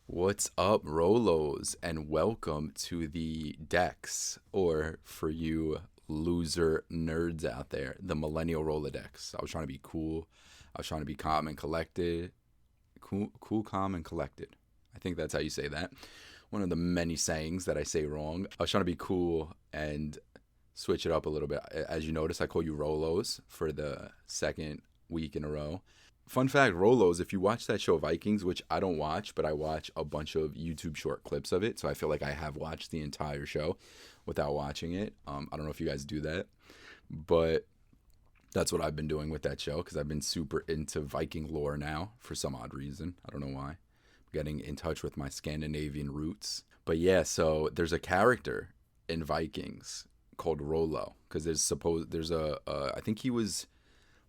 What's up, Rolos, and welcome to the Dex, or for you loser nerds out there, the Millennial Rolodex. I was trying to be cool. I was trying to be calm and collected. Cool, calm, and collected. I think that's how you say that. One of the many sayings that I say wrong. I was trying to be cool and switch it up a little bit. As you notice, I call you Rolos for the second week in a row. Fun fact, Rolos, if you watch that show Vikings, which I don't watch, but I watch a bunch of YouTube short clips of it, so I feel like I have watched the entire show without watching it. I don't know if you guys do that, but that's what I've been doing with that show because I've been super into Viking lore now for some odd reason. I don't know why. I'm getting in touch with my Scandinavian roots. But yeah, so there's a character in Vikings called Rollo because I think he was,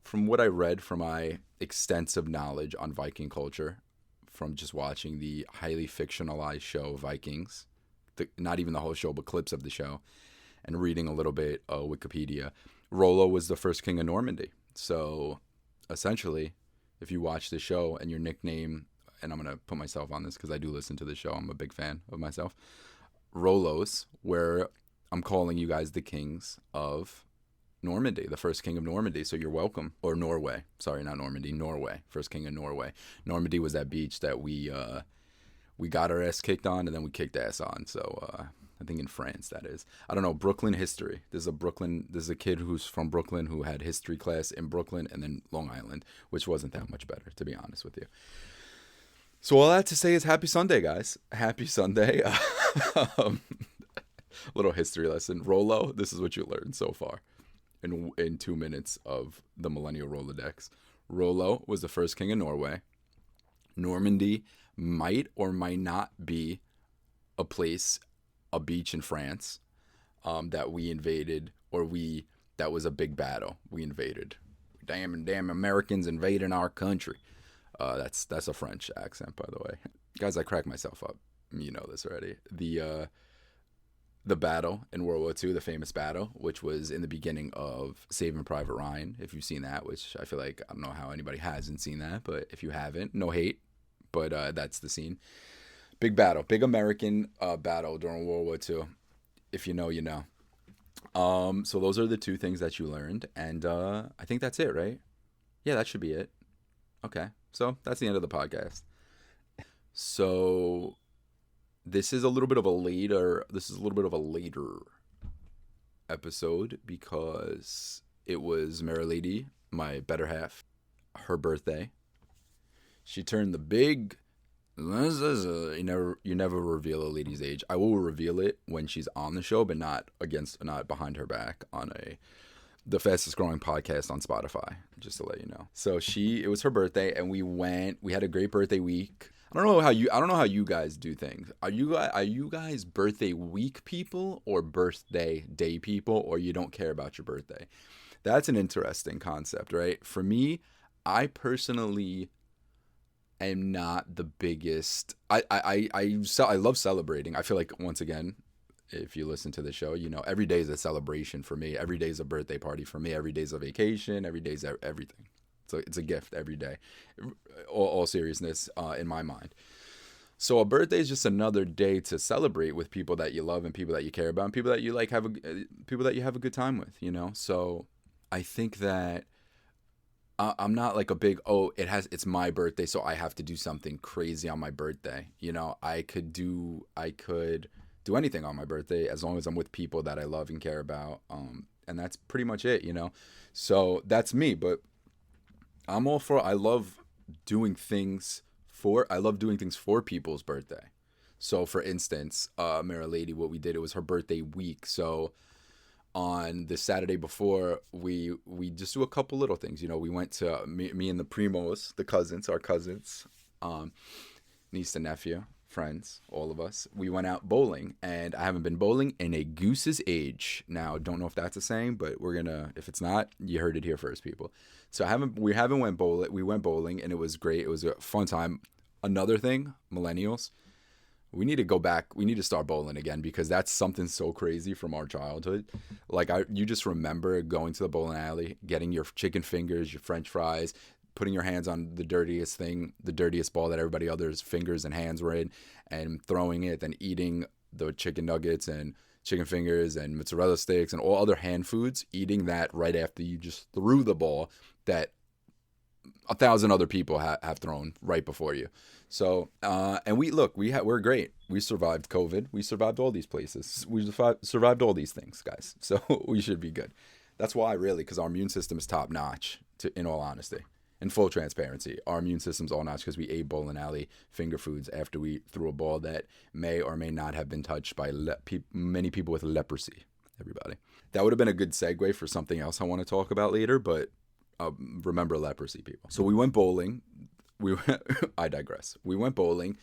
from what I read from my extensive knowledge on Viking culture, from just watching the highly fictionalized show Vikings, not even the whole show, but clips of the show, and reading a little bit of Wikipedia, Rollo was the first king of Normandy. So essentially, if you watch the show and your nickname, and I'm going to put myself on this because I do listen to the show, I'm a big fan of myself, Rollos, where I'm calling you guys the kings of Normandy, the first king of Normandy. So you're welcome. Or Norway. Sorry, not Normandy. Norway. First king of Norway. Normandy was that beach that we got our ass kicked on and then we kicked ass on. So I think in France that is. I don't know. Brooklyn history. There's a kid who's from Brooklyn who had history class in Brooklyn and then Long Island, which wasn't that much better, to be honest with you. So all I have to say is happy Sunday, guys. Happy Sunday. Little history lesson. Rollo, this is what you learned so far in 2 minutes of the Millennial Rolodex. Rollo was the first king of Norway. Normandy might or might not be a beach in France that we invaded, that was a big battle. We invaded. Damn Americans invading our country. That's a French accent, by the way. Guys, I crack myself up. You know this already. The battle in World War II, the famous battle, which was in the beginning of Saving Private Ryan, if you've seen that, which I feel like, I don't know how anybody hasn't seen that, but if you haven't, no hate, but that's the scene. Big battle, big American battle during World War II. If you know, you know. So those are the two things that you learned, and I think that's it, right? Yeah, that should be it. Okay, so that's the end of the podcast. So this is a little bit of a later episode because it was Mary Lady, my better half, her birthday. She turned the big, you never reveal a lady's age. I will reveal it when she's on the show, but not behind her back on the fastest growing podcast on Spotify, just to let you know. So it was her birthday and we had a great birthday week. I don't know how you guys do things. Are you guys birthday week people or birthday day people, or you don't care about your birthday? That's an interesting concept, right? For me, I personally am not the biggest. I love celebrating. I feel like, once again, if you listen to the show, you know, every day is a celebration for me. Every day is a birthday party for me. Every day is a vacation. Every day is everything. So it's a gift every day, all seriousness in my mind. So a birthday is just another day to celebrate with people that you love and people that you care about and people that you like people that you have a good time with, you know. So I think that I'm not like a big it's my birthday, so I have to do something crazy on my birthday. You know, I could do anything on my birthday as long as I'm with people that I love and care about, and that's pretty much it, you know. So that's me, but I love doing things for people's birthday. So for instance, Mara Lady, what we did, it was her birthday week. So on the Saturday before, we just do a couple little things. You know, we went to me and the Primos, our cousins, niece and nephew, friends, all of us. We went out bowling, and I haven't been bowling in a goose's age. Now, don't know if that's a saying, but if it's not, you heard it here first, people. So we went bowling. We went bowling, and it was great. It was a fun time. Another thing, millennials, we need to go back. We need to start bowling again because that's something so crazy from our childhood. Like you just remember going to the bowling alley, getting your chicken fingers, your French fries, putting your hands on the dirtiest thing, the dirtiest ball that everybody else's fingers and hands were in, and throwing it, then eating the chicken nuggets and chicken fingers and mozzarella sticks and all other hand foods, eating that right after you just threw the ball that 1,000 other people have thrown right before you. So, and we're great. We survived COVID. We survived all these places. We survived all these things, guys. So we should be good. That's why, really, because our immune system is top notch, in all honesty. In full transparency, our immune system's all notch because we ate bowling alley finger foods after we threw a ball that may or may not have been touched by many people with leprosy. Everybody. That would have been a good segue for something else I want to talk about later, but remember leprosy, people. So we went bowling. I digress. We went bowling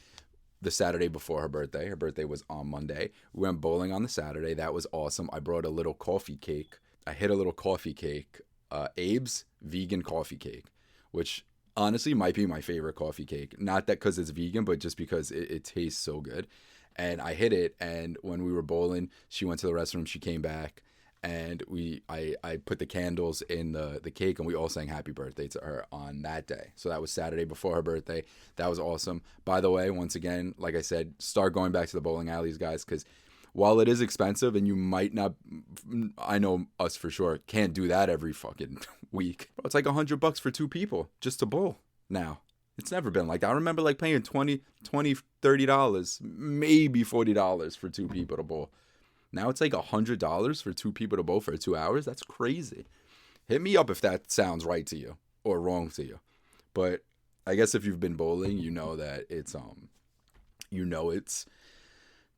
the Saturday before her birthday. Her birthday was on Monday. We went bowling on the Saturday. That was awesome. I brought a little coffee cake. I hit a little coffee cake, Abe's vegan coffee cake, which honestly might be my favorite coffee cake. Not that because it's vegan, but just because it tastes so good. And I hit it, and when we were bowling, she went to the restroom, she came back, and I put the candles in the cake, and we all sang happy birthday to her on that day. So that was Saturday before her birthday. That was awesome. By the way, once again, like I said, start going back to the bowling alleys, guys, because while it is expensive and you might not, I know us for sure, can't do that every fucking week. It's like $100 for two people just to bowl now. It's never been like that. I remember like paying $20, $30, maybe $40 for two people to bowl. Now it's like $100 for two people to bowl for 2 hours. That's crazy. Hit me up if that sounds right to you or wrong to you. But I guess if you've been bowling, you know that it's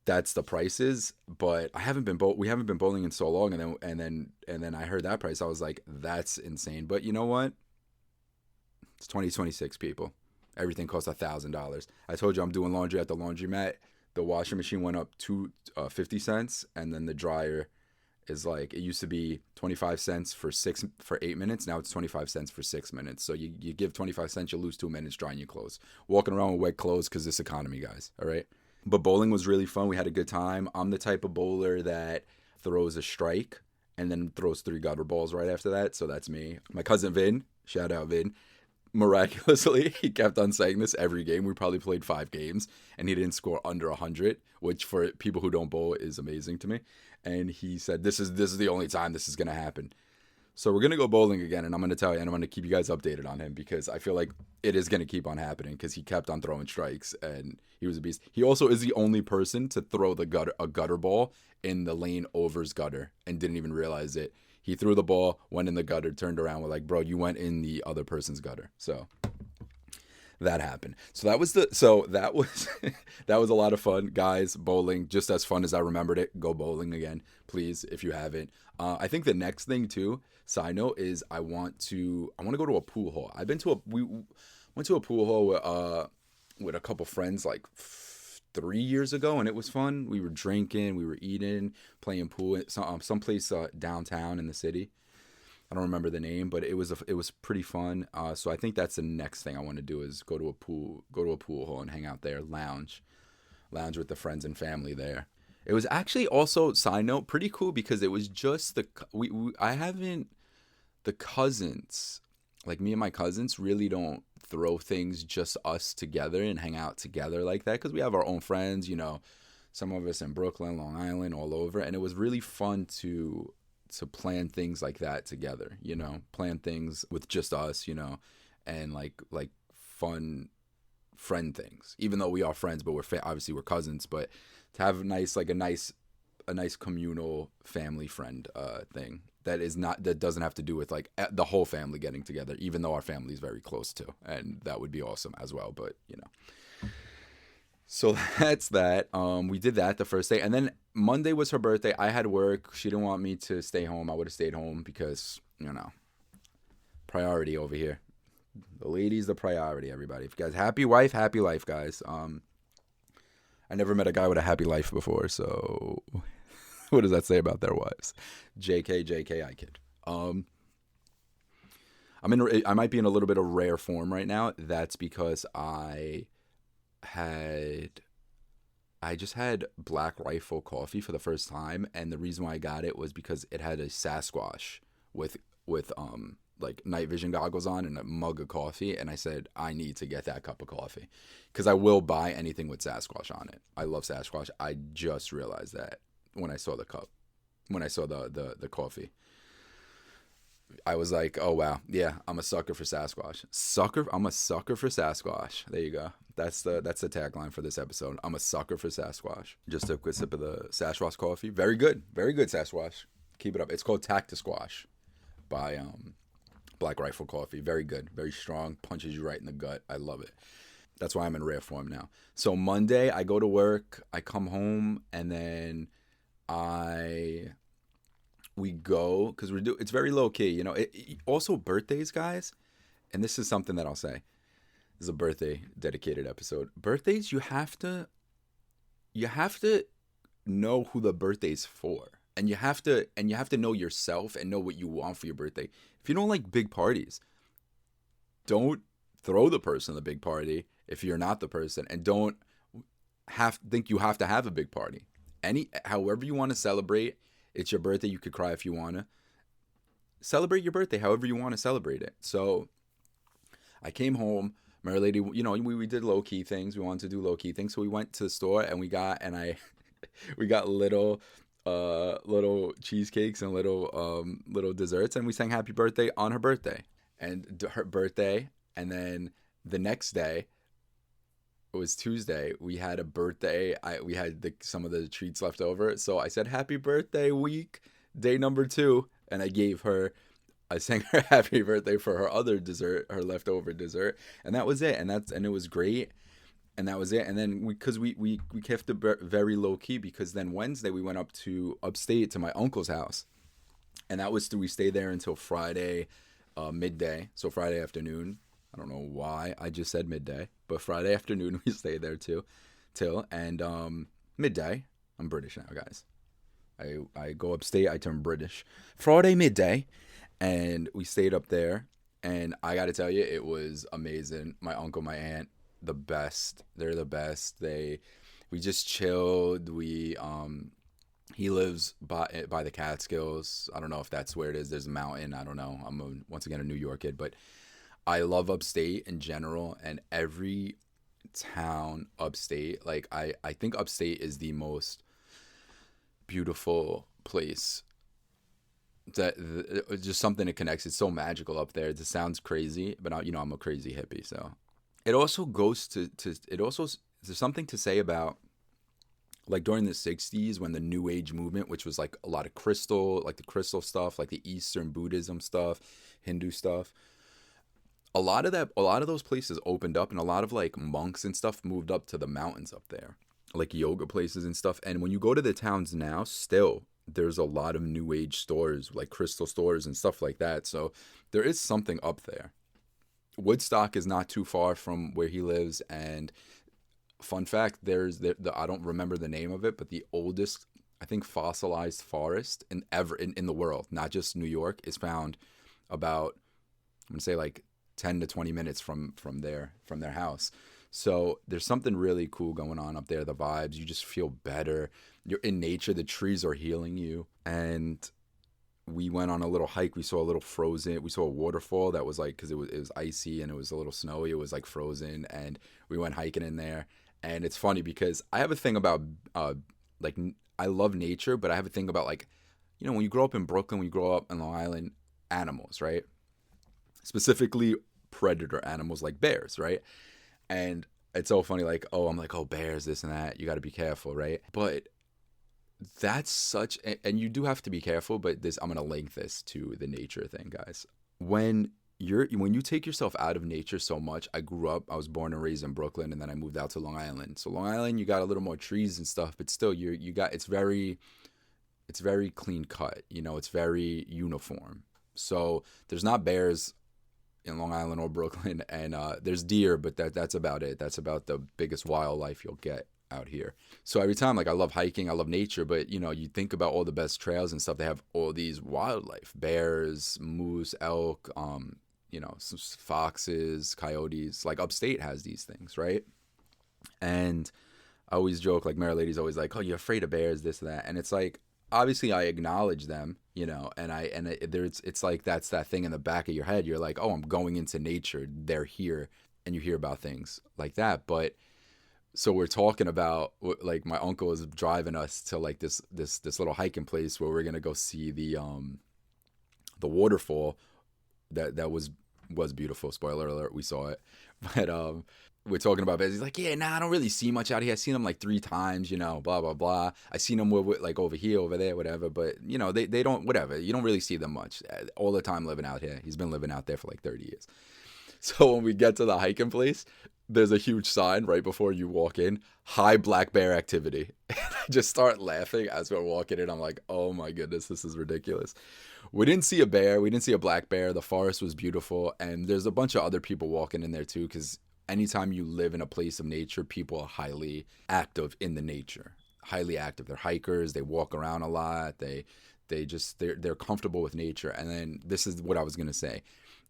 that's the prices. But we haven't been bowling in so long, and then I heard that price. I was like, that's insane. But you know what? It's 2026, people. Everything costs $1,000. I told you I'm doing laundry at the laundromat. The washing machine went up to 50 cents, and then the dryer is like, it used to be 25 cents for 8 minutes. Now it's 25 cents for 6 minutes. So you give 25 cents, you lose 2 minutes drying your clothes. Walking around with wet clothes because this economy, guys. All right. But bowling was really fun. We had a good time. I'm the type of bowler that throws a strike and then throws 3 gutter balls right after that. So that's me. My cousin Vin, shout out Vin. Miraculously, he kept on saying this every game. We probably played 5 games, and he didn't score under 100, which for people who don't bowl is amazing to me. And he said, this is the only time this is going to happen. So we're going to go bowling again, and I'm going to tell you, and I'm going to keep you guys updated on him because I feel like it is going to keep on happening because he kept on throwing strikes, and he was a beast. He also is the only person to throw a gutter ball in the lane over's gutter and didn't even realize it. He threw the ball, went in the gutter, turned around, we're like, bro, you went in the other person's gutter. So that happened. So that was that was a lot of fun, guys. Bowling, just as fun as I remembered it. Go bowling again, please, if you haven't. I think the next thing too, side note, is I want to go to a pool hall. We went to a pool hall with a couple friends like 3 years ago, and it was fun. We were drinking, we were eating, playing pool at someplace downtown in the city. I don't remember the name, but it was pretty fun. So I think that's the next thing I want to do is go to a pool hall and hang out there, lounge with the friends and family there. It was actually also, side note, pretty cool because it was just the cousins, like me and my cousins really don't throw things just us together and hang out together like that because we have our own friends, you know, some of us in Brooklyn, Long Island, all over, and it was really fun to plan things like that together, you know, plan things with just us, you know, and like fun friend things, even though we are friends, but obviously we're cousins, but to have a nice communal family friend thing that doesn't have to do with like the whole family getting together, even though our family is very close too, and that would be awesome as well. But you know, so that's that. We did that the first day, and then Monday was her birthday. I had work. She didn't want me to stay home. I would have stayed home because, you know, priority over here. The lady's the priority, everybody. If you guys, happy wife, happy life, guys. I never met a guy with a happy life before, so what does that say about their wives? JK, I kid. I might be in a little bit of rare form right now. That's because I just had Black Rifle coffee for the first time, and the reason why I got it was because it had a Sasquatch with like night vision goggles on and a mug of coffee, and I said I need to get that cup of coffee because I will buy anything with Sasquatch on it. I love Sasquatch. I just realized that when I saw the cup, when I saw the coffee. I was like, oh wow, yeah, I'm a sucker for Sasquatch. I'm a sucker for Sasquatch. There you go. That's the tagline for this episode. I'm a sucker for Sasquatch. Just a quick sip of the Sasquatch coffee. Very good Sasquatch. Keep it up. It's called Tactisquash by Black Rifle Coffee. Very good, very strong. Punches you right in the gut. I love it. That's why I'm in rare form now. So Monday, I go to work. I come home, and then we go because it's very low key, you know. Also birthdays, guys, and this is something that I'll say. This is a birthday dedicated episode. Birthdays, you have to know who the birthday's for, and you have to know yourself and know what you want for your birthday. If you don't like big parties, don't throw the person the big party if you're not the person, and don't think you have to have a big party. However you want to celebrate. It's your birthday. You could cry if you want to. Celebrate your birthday however you want to celebrate it. So I came home. My lady, you know, we did low-key things. We wanted to do low-key things. So we went to the store and we got little cheesecakes and little desserts. And we sang happy birthday on her birthday. And her birthday. And then the next day, it was Tuesday. We had a birthday. We had some of the treats left over. So I said, happy birthday week, day number 2. And I sang her happy birthday for her other dessert, her leftover dessert. And that was it. And it was great. And that was it. And then we kept it very low key because then Wednesday we went up to upstate to my uncle's house. And we stayed there until Friday midday. So Friday afternoon. I don't know why I just said midday, but Friday afternoon we stayed there till midday. I'm British now, guys. I go upstate, I turn British. Friday midday, and we stayed up there, and I got to tell you, it was amazing. My uncle, my aunt, the best. They're the best. We just chilled. He lives by the Catskills. I don't know if that's where it is. There's a mountain. I don't know. I'm once again a New York kid, but I love upstate in general, and every town upstate. Like I think upstate is the most beautiful place. Just something that connects. It's so magical up there. It just sounds crazy, but I'm a crazy hippie, so it also goes to it also there's something to say about like during the 60s when the New Age movement, which was like a lot of the crystal stuff, like the Eastern Buddhism stuff, Hindu stuff. A lot of those places opened up, and a lot of like monks and stuff moved up to the mountains up there, like yoga places and stuff. And when you go to the towns now, still there's a lot of New Age stores, like crystal stores and stuff like that. So there is something up there. Woodstock is not too far from where he lives, and fun fact, there's I don't remember the name of it, but the oldest, I think, fossilized forest in the world, not just New York, is found about, I'm gonna say like 10 to 20 minutes from their house. So there's something really cool going on up there. The vibes, you just feel better. You're in nature. The trees are healing you. And we went on a little hike. We saw a waterfall that was like, because it was icy and it was a little snowy. It was like frozen, and we went hiking in there. And it's funny because I have a thing about like I love nature, but I have a thing about like, you know, when you grow up in Brooklyn, when you grow up in Long Island, animals, right? Specifically predator animals like bears, right? And it's so funny, like, I'm like, bears, this and that, you got to be careful, right? But that's and you do have to be careful, but I'm going to link this to the nature thing, guys. When you take yourself out of nature so much, I was born and raised in Brooklyn, and then I moved out to Long Island. So Long Island, you got a little more trees and stuff, but still it's very clean cut, you know, it's very uniform. So there's not bears in Long Island or Brooklyn, and there's deer, but that's about it. That's about the biggest wildlife you'll get out here. So every time, like, I love hiking, I love nature, but you know, you think about all the best trails and stuff, they have all these wildlife, bears, moose, elk, you know, some foxes, coyotes. Like upstate has these things, right? And I always joke, like, Mary Lady's always like, oh, you're afraid of bears, this and that. And it's like, obviously I acknowledge them, there's it's like that's that thing in the back of your head. You're like, oh, I'm going into nature. They're here, and you hear about things like that. But so we're talking about like my uncle is driving us to like this little hiking place where we're gonna go see the waterfall that was beautiful. Spoiler alert, we saw it, but we're talking about it. He's like, yeah, nah, I don't really see much out here. I've seen them like 3 times, blah blah blah. I seen them with like over here, over there, whatever. But they don't, whatever. You don't really see them much all the time living out here. He's been living out there for like 30 years. So when we get to the hiking place, there's a huge sign right before you walk in, high black bear activity. And I just start laughing as we're walking in. I'm like, oh my goodness, this is ridiculous. We didn't see a bear. We didn't see a black bear. The forest was beautiful. And there's a bunch of other people walking in there too, because anytime you live in a place of nature, people are highly active in the nature. Highly active. They're hikers. They walk around a lot. They're comfortable with nature. And then this is what I was going to say.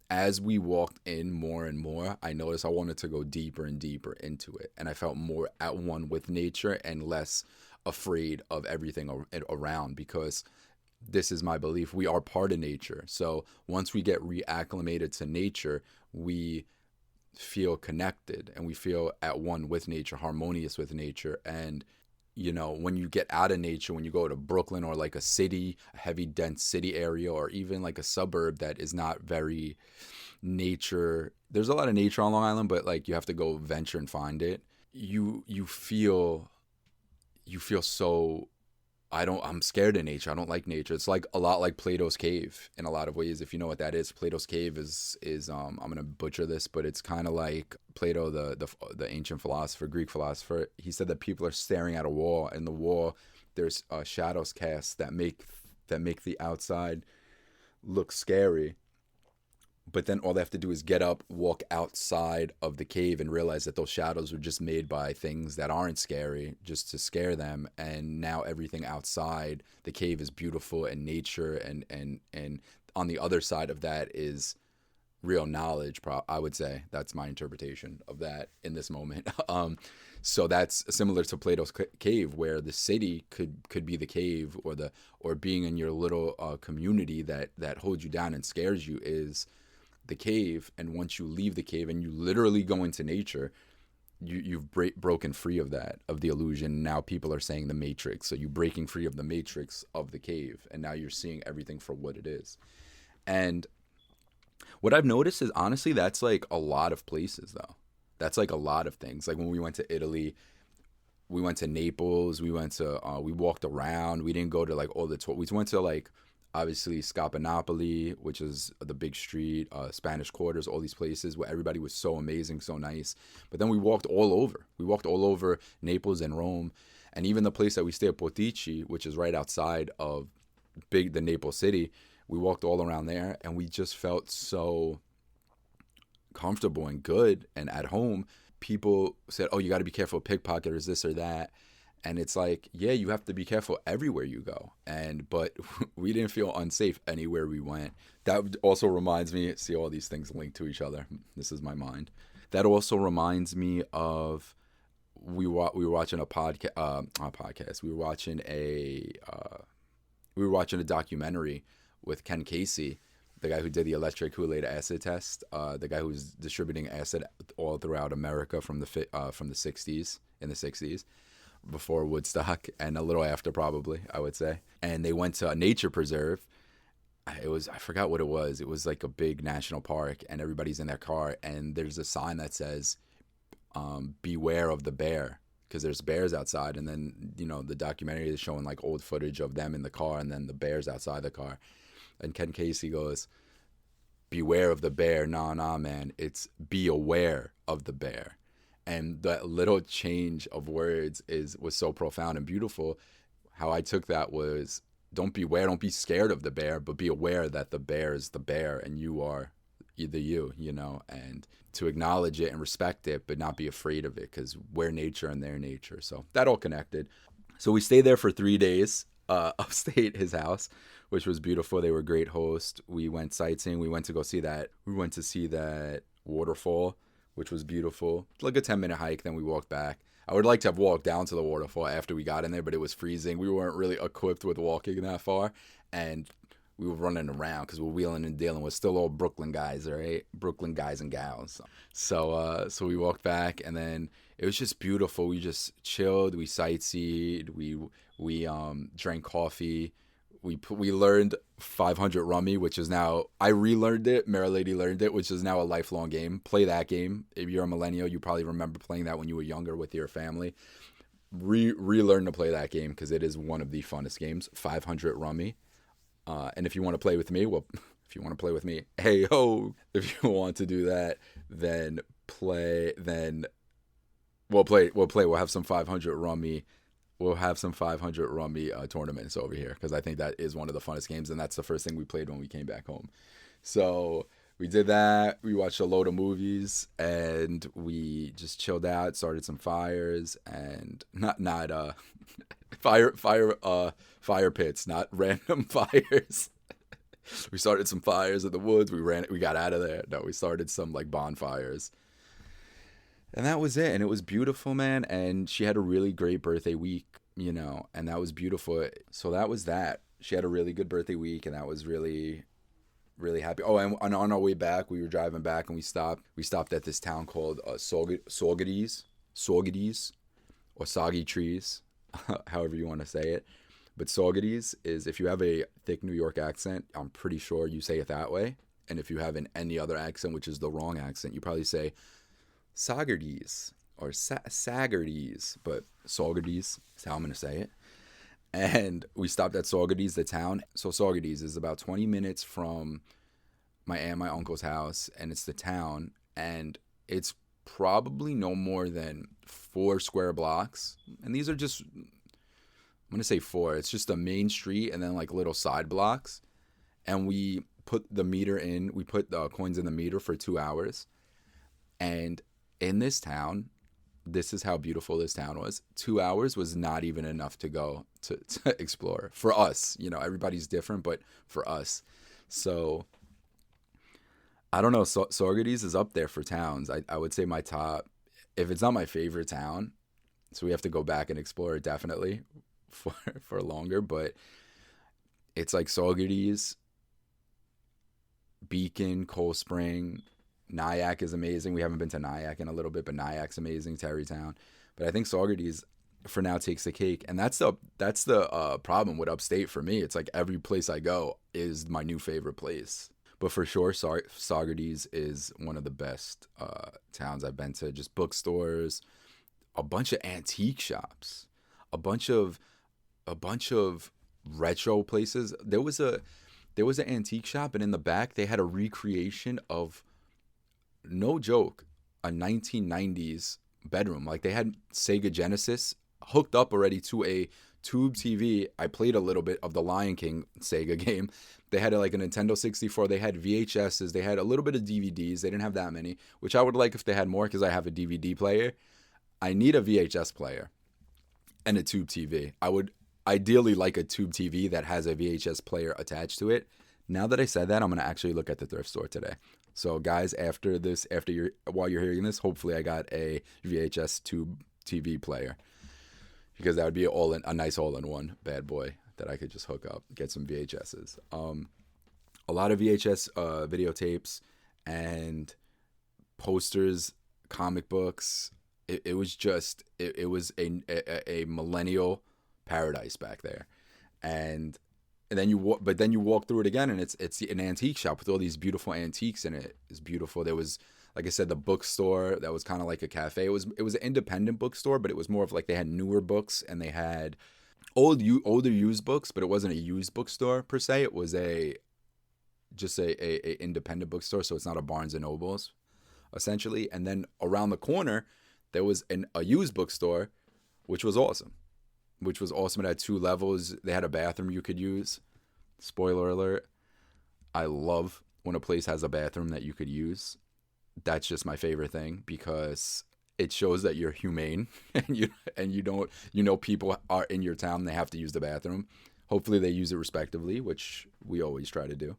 As we walked in more and more, I noticed I wanted to go deeper and deeper into it. And I felt more at one with nature and less afraid of everything around, because this is my belief. We are part of nature. So once we get reacclimated to nature, we feel connected and we feel at one with nature, harmonious with nature. And when you get out of nature, when you go to Brooklyn or like a city, a heavy dense city area, or even like a suburb that is not very nature, there's a lot of nature on Long Island, but like you have to go venture and find it. You feel so, I'm scared of nature. I don't like nature. It's like a lot like Plato's cave in a lot of ways. If you know what that is, Plato's cave is I'm going to butcher this, but it's kind of like Plato, the ancient philosopher, Greek philosopher. He said that people are staring at a wall, and the wall, there's shadows cast that make the outside look scary. But then all they have to do is get up, walk outside of the cave, and realize that those shadows were just made by things that aren't scary, just to scare them. And now everything outside the cave is beautiful and nature, and on the other side of that is real knowledge. I would say that's my interpretation of that in this moment. So that's similar to Plato's cave, where the city could be the cave, or being in your little community that holds you down and scares you is the cave. And once you leave the cave and you literally go into nature, you've broken free of the illusion. Now people are saying the matrix, so you're breaking free of the matrix of the cave, and now you're seeing everything for what it is. And what I've noticed is, honestly, that's like a lot of places though. That's like a lot of things. Like when we went to Italy, we went to Naples, we walked around. We didn't go to like all the tour. We went to like, obviously, Scapanopoli, which is the big street, Spanish Quarters, all these places where everybody was so amazing, so nice. But then we walked all over. We walked all over Naples and Rome. And even the place that we stay at, Portici, which is right outside of the Naples city, we walked all around there, and we just felt so comfortable and good and at home. People said, oh, you got to be careful of pickpocketers, this or that. And it's like, yeah, you have to be careful everywhere you go. But we didn't feel unsafe anywhere we went. That also reminds me, see all these things linked to each other. This is my mind. That also reminds me of, we were watching a podcast. We were watching a documentary with Ken Casey, the guy who did the electric Kool-Aid acid test, the guy who was distributing acid all throughout America from the 60s, in the 60s. Before Woodstock and a little after, probably, I would say. And they went to a nature preserve. I forgot what it was. It was like a big national park, and everybody's in their car, and there's a sign that says, beware of the bear, because there's bears outside. And then, the documentary is showing like old footage of them in the car, and then the bears outside the car. And Ken Casey goes, beware of the bear. Nah, man. It's be aware of the bear. And that little change of words was so profound and beautiful. How I took that was, don't be scared of the bear, but be aware that the bear is the bear, and you are either you, and to acknowledge it and respect it, but not be afraid of it, because we're nature and they're nature. So that all connected. So we stayed there for 3 days, upstate his house, which was beautiful. They were great hosts. We went sightseeing. We went to see that waterfall, which was beautiful. Like a 10-minute hike. Then we walked back. I would like to have walked down to the waterfall after we got in there, but it was freezing. We weren't really equipped with walking that far, and we were running around because we're wheeling and dealing with still all Brooklyn guys, right? Brooklyn guys and gals. So we walked back, and then it was just beautiful. We just chilled. We sightseed. We drank coffee. We learned 500 rummy, which is now, I relearned it. Mara Lady learned it, which is now a lifelong game. Play that game. If you're a millennial, you probably remember playing that when you were younger with your family. Relearn to play that game because it is one of the funnest games. 500 rummy. And if you want to play with me, well, if you want to play with me, hey ho, if you want to do that, then we'll play. We'll have some 500 rummy. We'll have some 500 rummy tournaments over here because I think that is one of the funnest games, and that's the first thing we played when we came back home. So we did that. We watched a load of movies, and we just chilled out, started some fires, and not fire pits, not random fires. We started some fires in the woods. We got out of there. No, we started some like bonfires. And that was it. And it was beautiful, man. And she had a really great birthday week, and that was beautiful. So that was that. She had a really good birthday week, and that was really, really happy. Oh, and on our way back, we were driving back, and we stopped at this town called Saugerties, or Soggy Trees, however you want to say it. But Saugerties is, if you have a thick New York accent, I'm pretty sure you say it that way. And if you have any other accent, which is the wrong accent, you probably say Saugerties or Sagerties, but Saugerties is how I'm going to say it. And we stopped at Saugerties, the town. So Saugerties is about 20 minutes from my aunt and my uncle's house, and it's the town, and it's probably no more than 4 square blocks. And these are just, I'm going to say 4. It's just a main street and then like little side blocks. And we put the meter in, we put the coins in the meter for 2 hours. And in this town, this is how beautiful this town was. 2 hours was not even enough to go to explore for us. Everybody's different, but for us. So I don't know. Saugerties is up there for towns. I would say my top, if it's not my favorite town, so we have to go back and explore it definitely for longer. But it's like Saugerties, Beacon, Cold Spring. Nyack is amazing. We haven't been to Nyack in a little bit, but Nyack's amazing. Terrytown, but I think Saugerties for now takes the cake, and that's the problem with upstate for me. It's like every place I go is my new favorite place. But for sure, Saugerties is one of the best towns I've been to. Just bookstores, a bunch of antique shops, a bunch of retro places. There was an antique shop, and in the back they had a recreation of, no joke, a 1990s bedroom. Like they had Sega Genesis hooked up already to a tube TV. I played a little bit of the Lion King Sega game. They had like a Nintendo 64. They had VHSs. They had a little bit of DVDs. They didn't have that many, which I would like if they had more because I have a DVD player. I need a VHS player and a tube TV. I would ideally like a tube TV that has a VHS player attached to it. Now that I said that, I'm going to actually look at the thrift store today. So guys, while you're hearing this, hopefully I got a VHS tube TV player, because that would be a nice all-in-one bad boy that I could just hook up, get some VHSs. A lot of VHS videotapes and posters, comic books. It was a millennial paradise back there, and then you walk through it again, and it's an antique shop with all these beautiful antiques in it. It's beautiful. There was, like I said, the bookstore that was kind of like a cafe. It was an independent bookstore, but it was more of like they had newer books and they had older used books, but it wasn't a used bookstore per se. It was just a independent bookstore, so it's not a Barnes and Nobles essentially. And then around the corner there was a used bookstore, which was awesome. It had 2 levels. They had a bathroom you could use. Spoiler alert. I love when a place has a bathroom that you could use. That's just my favorite thing, because it shows that you're humane and you don't, people are in your town, they have to use the bathroom. Hopefully they use it respectively, which we always try to do.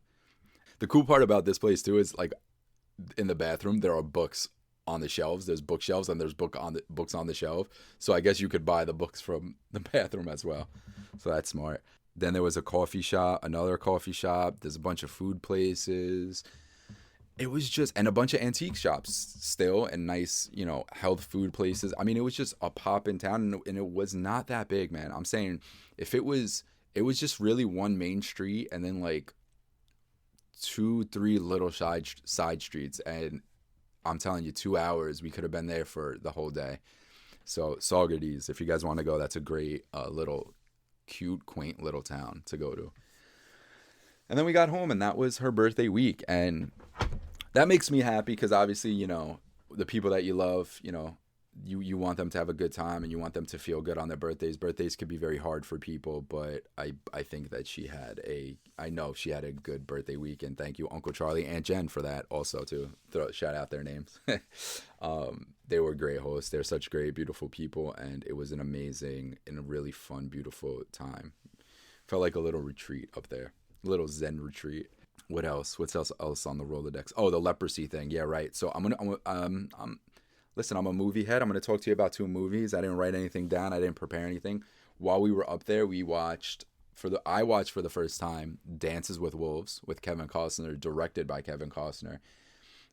The cool part about this place too is, like, in the bathroom there are books on the shelves. There's bookshelves and there's books on the shelf. So I guess you could buy the books from the bathroom as well. So that's smart. Then there was a coffee shop, another coffee shop. There's a bunch of food places. It was just, and a bunch of antique shops still, and nice, health food places. I mean, it was just a pop in town, and it was not that big, man. I'm saying if it was just really one main street and then like 2-3 little side streets, and I'm telling you, 2 hours, we could have been there for the whole day. So Saugerties, if you guys want to go, that's a great little cute, quaint little town to go to. And then we got home, and that was her birthday week, and that makes me happy because obviously, the people that you love, you want them to have a good time and you want them to feel good on their birthdays. Birthdays could be very hard for people, but I think that I know she had a good birthday week, and thank you, Uncle Charlie, Aunt Jen, for that also, to shout out their names. They were great hosts. They're such great, beautiful people, and it was an amazing and a really fun, beautiful time. Felt like a little retreat up there, a little Zen retreat. What else? What's else on the Rolodex? Oh, the leprosy thing. Yeah, right. So listen, I'm a movie head. I'm gonna talk to you about 2 movies. I didn't write anything down. I didn't prepare anything. While we were up there, I watched for the first time Dances with Wolves with Kevin Costner, directed by Kevin Costner.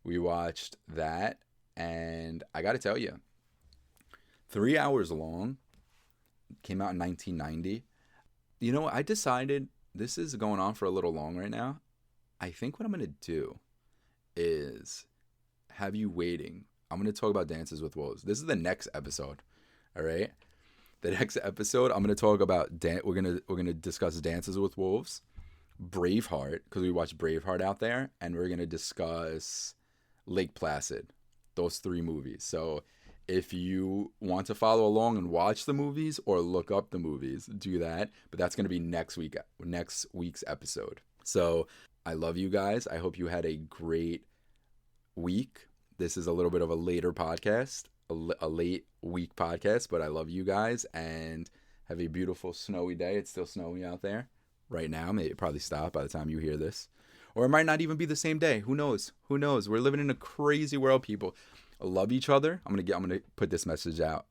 We watched that, and I got to tell you, 3 hours long. Came out in 1990. I decided this is going on for a little long right now. I think what I'm going to do is have you waiting. I'm going to talk about Dances with Wolves. This is the next episode. All right. The next episode, I'm going to talk about, we're going to discuss Dances with Wolves, Braveheart, because we watched Braveheart out there, and we're going to discuss Lake Placid, those 3 movies. So if you want to follow along and watch the movies or look up the movies, do that. But that's going to be next week's episode. So I love you guys. I hope you had a great week. This is a little bit of a later podcast, a late week podcast, but I love you guys, and have a beautiful snowy day. It's still snowy out there right now. Maybe it probably stop by the time you hear this, or it might not even be the same day. Who knows? We're living in a crazy world, people. Love each other. I'm gonna put this message out.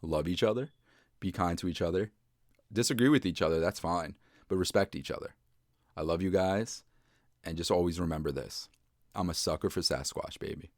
Love each other. Be kind to each other. Disagree with each other. That's fine, but respect each other. I love you guys. And just always remember this. I'm a sucker for Sasquatch, baby.